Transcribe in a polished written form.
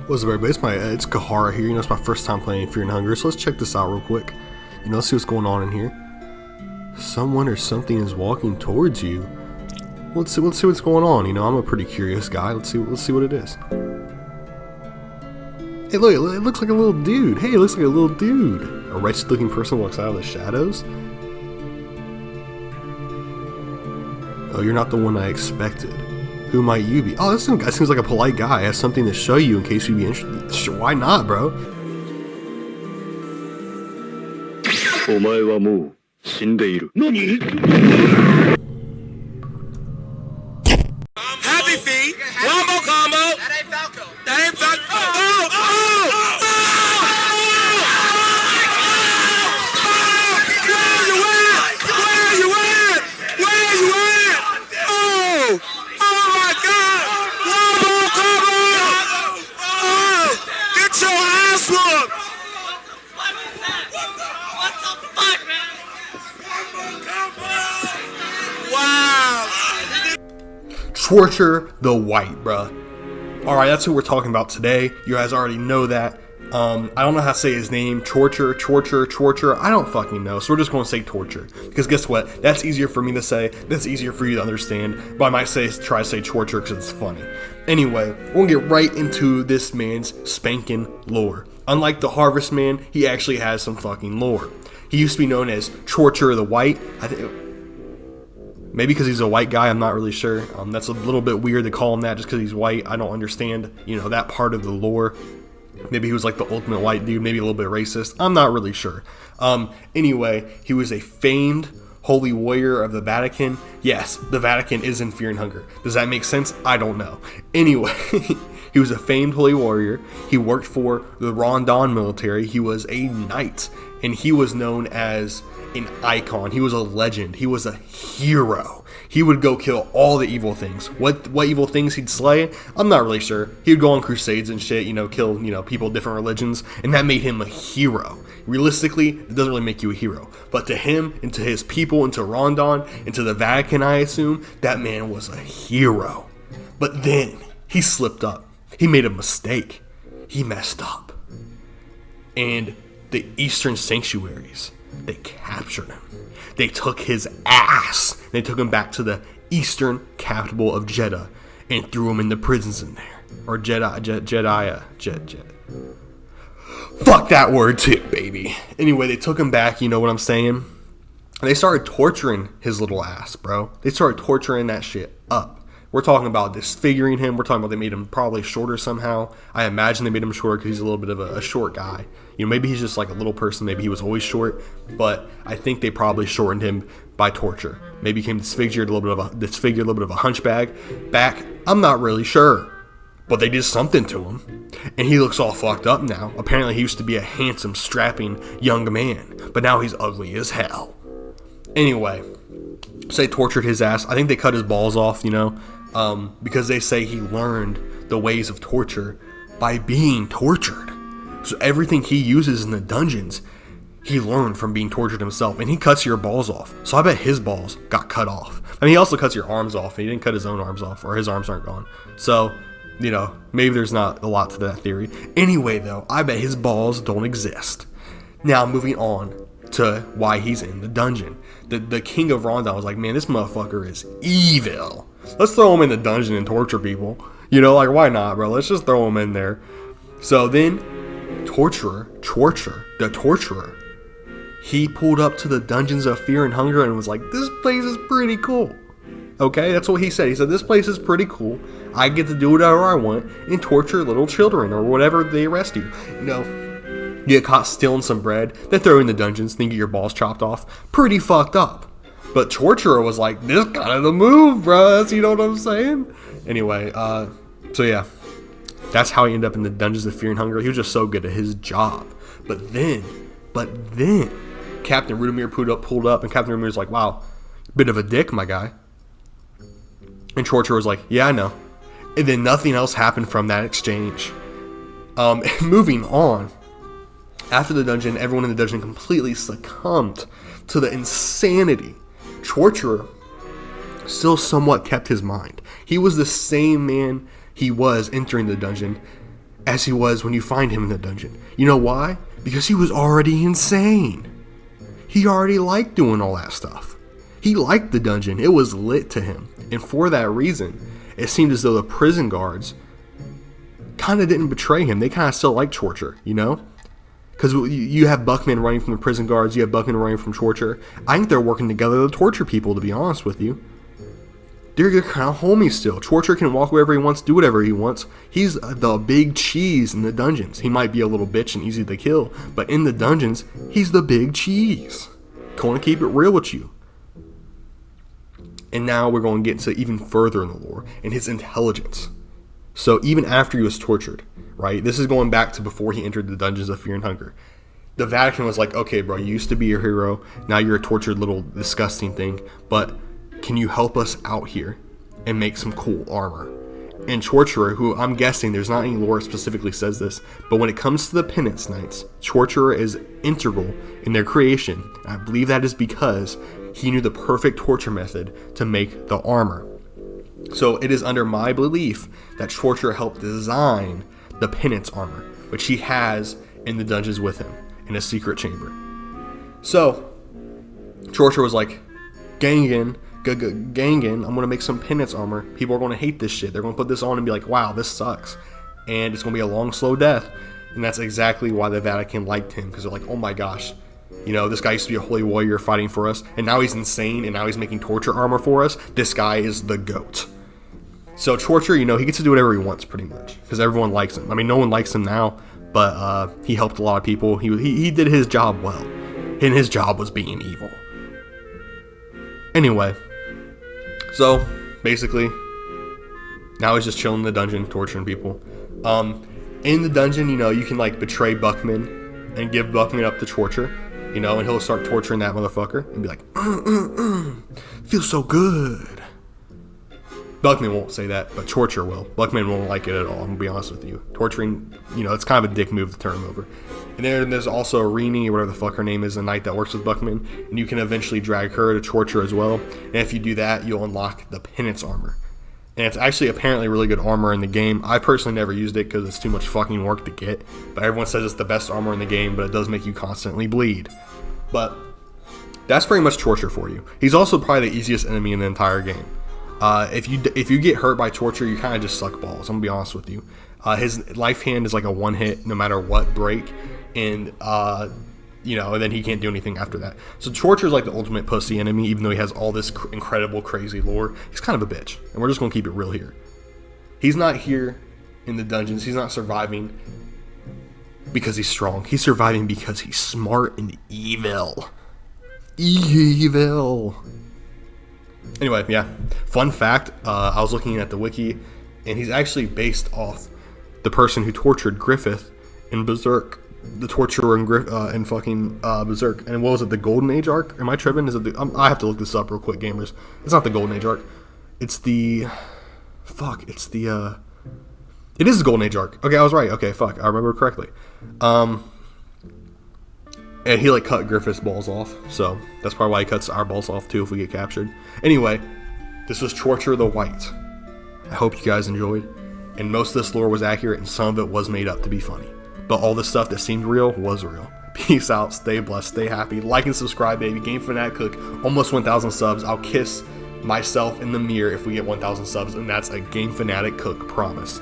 What's up, everybody? It's Kahara here. It's my first time playing Fear and Hunger, so let's check this out real quick. Let's see what's going on in here. Someone or something is walking towards you. Let's see what's going on. I'm a pretty curious guy. Let's see what it is. Hey, look! It looks like a little dude. Hey, it looks like a little dude. A wretched-looking person walks out of the shadows. Oh, you're not the one I expected. Who might you be? Oh, this guy seems like a polite guy. Has something to show you in case you'd be interested. Sure, why not, bro? Happy feet. One more combo. That ain't Falco. That ain't Falco. Trortur the White, bruh. Alright, that's who we're talking about today. You guys already know that. I don't know how to say his name. Trortur. I don't fucking know. So we're just going to say Torture. Because guess what? That's easier for me to say. That's easier for you to understand. But I might try to say Torture because it's funny. Anyway, we're going to get right into this man's spanking lore. Unlike the Harvest Man, he actually has some fucking lore. He used to be known as Trortur the White. Maybe because he's a white guy, I'm not really sure. That's a little bit weird to call him that just because he's white. I don't understand, that part of the lore. Maybe he was like the ultimate white dude, maybe a little bit racist. I'm not really sure. Anyway, he was a famed holy warrior of the Vatican. Yes, the Vatican is in Fear and Hunger. Does that make sense? I don't know. Anyway, he was a famed holy warrior. He worked for the Rondon military. He was a knight, and he was known as an icon. He was a legend. He was a hero. He would go kill all the evil things. What evil things he'd slay, I'm not really sure. He would go on crusades and shit, kill, people of different religions, and that made him a hero. Realistically, it doesn't really make you a hero. But to him, and to his people, and to Rondon, and to the Vatican, I assume, that man was a hero. But then, he slipped up. He made a mistake. He messed up. And the Eastern Sanctuaries, they captured him. They took his ass. They took him back to the eastern capital of Jeddah and threw him in the prisons in there. Or Jeddah. Fuck that word too, baby. Anyway, they took him back, you know what I'm saying? They started torturing his little ass, bro. They started torturing that shit up. We're talking about disfiguring him. We're talking about they made him probably shorter somehow. I imagine they made him shorter because he's a little bit of a short guy. Maybe he's just like a little person. Maybe he was always short. But I think they probably shortened him by torture. Maybe he became disfigured, a little bit of a hunchback. I'm not really sure. But they did something to him. And he looks all fucked up now. Apparently he used to be a handsome, strapping young man. But now he's ugly as hell. Anyway, so they tortured his ass. I think they cut his balls off, because they say he learned the ways of torture by being tortured. So everything he uses in the dungeons, he learned from being tortured himself. And he cuts your balls off. So I bet his balls got cut off. I mean, he also cuts your arms off. He didn't cut his own arms off, or his arms aren't gone. So, maybe there's not a lot to that theory. Anyway, though, I bet his balls don't exist. Now, moving on to why he's in the dungeon. The king of Rondon was like, man, this motherfucker is evil. Let's throw him in the dungeon and torture people. Why not, bro? Let's just throw him in there. So then, the torturer, he pulled up to the dungeons of Fear and Hunger and was like, this place is pretty cool. Okay, that's what he said. He said, this place is pretty cool. I get to do whatever I want and torture little children or whatever they arrest you. You get caught stealing some bread, they throw you in the dungeons, then get your balls chopped off. Pretty fucked up. But Torturer was like, this kind of the move, bro. You know what I'm saying? Anyway, so yeah. That's how he ended up in the dungeons of Fear and Hunger. He was just so good at his job. But then, Captain Rudimir pulled up, and Captain Rudimir was like, wow, bit of a dick, my guy. And Torturer was like, yeah, I know. And then nothing else happened from that exchange. Moving on. After the dungeon, everyone in the dungeon completely succumbed to the insanity. Torturer still somewhat kept his mind. He was the same man he was entering the dungeon as he was when you find him in the dungeon. You know why? Because he was already insane. He already liked doing all that stuff. He liked the dungeon. It was lit to him. And for that reason, it seemed as though the prison guards kind of didn't betray him. They kind of still liked Trortur, you know? Because you have Buckman running from the prison guards. You have Buckman running from Trortur. I think they're working together to torture people, to be honest with you. They're kind of homies still. Trortur can walk wherever he wants, do whatever he wants. He's the big cheese in the dungeons. He might be a little bitch and easy to kill, but in the dungeons, he's the big cheese. Going to keep it real with you. And now we're going to get into even further in the lore and his intelligence. So even after he was tortured, right? This is going back to before he entered the dungeons of fear and hunger. The Vatican was like, okay, bro, you used to be your hero. Now you're a tortured little disgusting thing. But can you help us out here and make some cool armor? And Trortur, who I'm guessing there's not any lore specifically says this, but when it comes to the Penance Knights, Trortur is integral in their creation. And I believe that is because he knew the perfect torture method to make the armor. So it is under my belief that Trortur helped design the penance armor, which he has in the dungeons with him in a secret chamber. So Trortur was like, gang in, I'm going to make some penance armor. People are going to hate this shit. They're going to put this on and be like, wow, this sucks. And it's going to be a long, slow death. And that's exactly why the Vatican liked him, because they're like, oh my gosh, you know, this guy used to be a holy warrior fighting for us, and now he's insane, and now he's making torture armor for us. This guy is the GOAT. So Trortur, you know, he gets to do whatever he wants pretty much, because everyone likes him. I mean, no one likes him now, but he helped a lot of people. He did his job well, and his job was being evil. Anyway, so basically, now he's just chilling in the dungeon, torturing people. In the dungeon, you know, you can like betray Buckman and give Buckman up to Trortur, you know, and he'll start torturing that motherfucker and be like, feels so good. Buckman won't say that, but Trortur will. Buckman won't like it at all, I'm gonna be honest with you. Torturing, you know, it's kind of a dick move to turn him over. And then there's also Rini, or whatever the fuck her name is, the knight that works with Buckman, and you can eventually drag her to Trortur as well. And if you do that, you'll unlock the penance armor. And it's actually apparently really good armor in the game. I personally never used it because it's too much fucking work to get. But everyone says it's the best armor in the game, but it does make you constantly bleed. But that's pretty much Trortur for you. He's also probably the easiest enemy in the entire game. If you get hurt by Trortur, you kind of just suck balls. I'm gonna be honest with you. His life hand is like a one hit, no matter what break, and you know, and then he can't do anything after that. So Trortur is like the ultimate pussy enemy, even though he has all this incredible, crazy lore. He's kind of a bitch, and we're just gonna keep it real here. He's not here in the dungeons. He's not surviving because he's strong. He's surviving because he's smart and evil. Evil. Anyway, yeah. Fun fact, I was looking at the wiki, and he's actually based off the person who tortured Griffith in Berserk. The torturer in fucking Berserk. And what was it, the Golden Age arc? Am I tripping? Is it I have to look this up real quick, gamers. It's not the Golden Age arc. It's the... Fuck, it's the... It is the Golden Age arc. Okay, I was right. Okay, fuck, I remember correctly. And he like cut Griffith's balls off, so that's probably why he cuts our balls off too if we get captured. Anyway, this was Trortur the White. I hope you guys enjoyed, and most of this lore was accurate and some of it was made up to be funny. But all the stuff that seemed real was real. Peace out, stay blessed, stay happy, like and subscribe, baby. Game Fanatic Cook, almost 1,000 subs. I'll kiss myself in the mirror if we get 1,000 subs, and that's a Game Fanatic Cook promise.